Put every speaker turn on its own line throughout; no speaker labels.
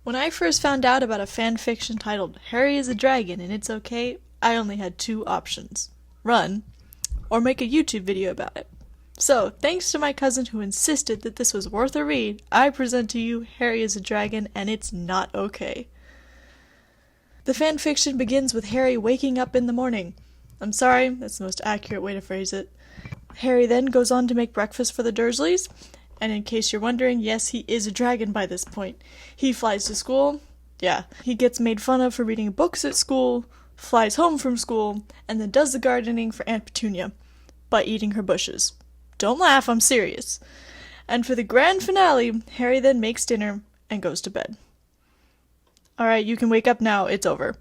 When I first found out about a fanfiction titled Harry is a Dragon and It's Okay, I only had two options: run, or make a YouTube video about it. So, thanks to my cousin who insisted that this was worth a read, I present to you Harry is a Dragon and It's Not Okay. The fanfiction begins with Harry waking up in the morning. I'm sorry, that's the most accurate way to phrase it. Harry then goes on to make breakfast for the Dursleys, and in case you're wondering, yes, he is a dragon by this point. He flies to school, yeah, he gets made fun of for reading books at school, flies home from school, and then does the gardening for Aunt Petunia by eating her bushes. Don't laugh, I'm serious. And for the grand finale, Harry then makes dinner and goes to bed. Alright, you can wake up now, it's over.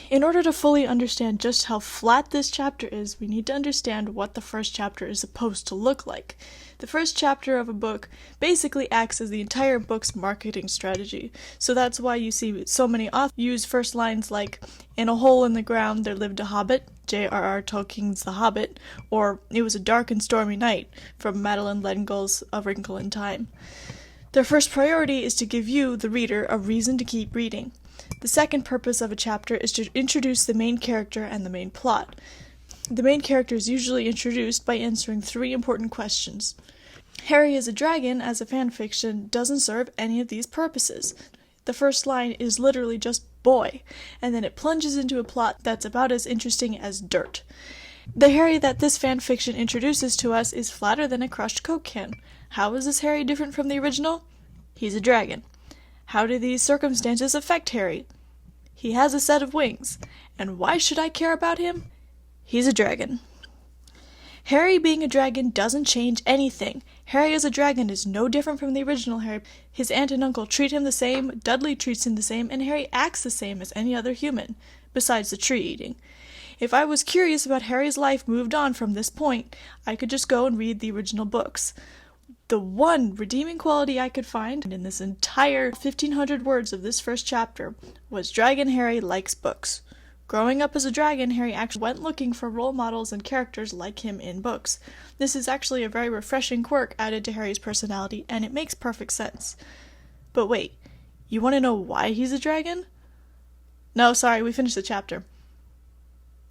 In order to fully understand just how flat this chapter is, we need to understand what the first chapter is supposed to look like. The first chapter of a book basically acts as the entire book's marketing strategy, so that's why you see so many authors use first lines like, "In a hole in the ground there lived a hobbit," J.R.R. Tolkien's The Hobbit, or "It was a dark and stormy night," from Madeleine L'Engle's A Wrinkle in Time. Their first priority is to give you, the reader, a reason to keep reading. The second purpose of a chapter is to introduce the main character and the main plot. The main character is usually introduced by answering three important questions. Harry is a Dragon, as a fanfiction, doesn't serve any of these purposes. The first line is literally just boy, and then it plunges into a plot that's about as interesting as dirt. The Harry that this fanfiction introduces to us is flatter than a crushed Coke can. How is this Harry different from the original? He's a dragon. How do these circumstances affect Harry? He has a set of wings. And why should I care about him? He's a dragon. Harry being a dragon doesn't change anything. Harry as a dragon is no different from the original Harry. His aunt and uncle treat him the same, Dudley treats him the same, and Harry acts the same as any other human, besides the tree eating. If I was curious about Harry's life moved on from this point, I could just go and read the original books. The one redeeming quality I could find in this entire 1,500 words of this first chapter was Dragon Harry likes books. Growing up as a dragon, Harry actually went looking for role models and characters like him in books. This is actually a very refreshing quirk added to Harry's personality, and it makes perfect sense. But wait, you want to know why he's a dragon? No, sorry, we finished the chapter.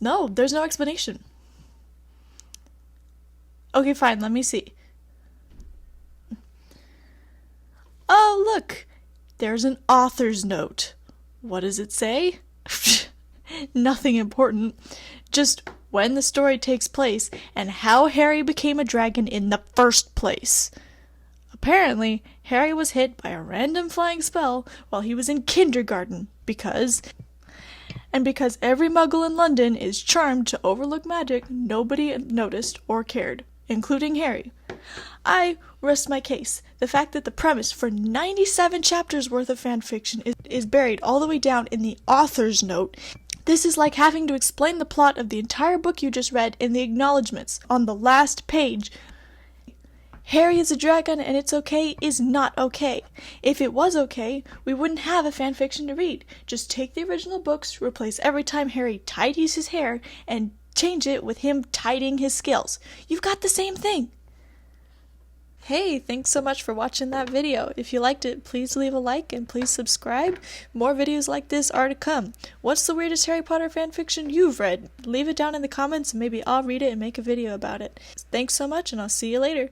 No, there's no explanation. Okay, fine, let me see. Oh, look! There's an author's note. What does it say? Nothing important. Just when the story takes place and how Harry became a dragon in the first place. Apparently, Harry was hit by a random flying spell while he was in kindergarten because every muggle in London is charmed to overlook magic, nobody noticed or cared, including Harry. I rest my case. The fact that the premise for 97 chapters worth of fanfiction is buried all the way down in the author's note. This is like having to explain the plot of the entire book you just read in the acknowledgments on the last page. Harry is a dragon and it's okay is not okay. If it was okay, we wouldn't have a fanfiction to read. Just take the original books, replace every time Harry tidies his hair, and change it with him tidying his skills. You've got the same thing. Hey, thanks so much for watching that video. If you liked it, please leave a like and please subscribe. More videos like this are to come. What's the weirdest Harry Potter fanfiction you've read? Leave it down in the comments and maybe I'll read it and make a video about it. Thanks so much and I'll see you later.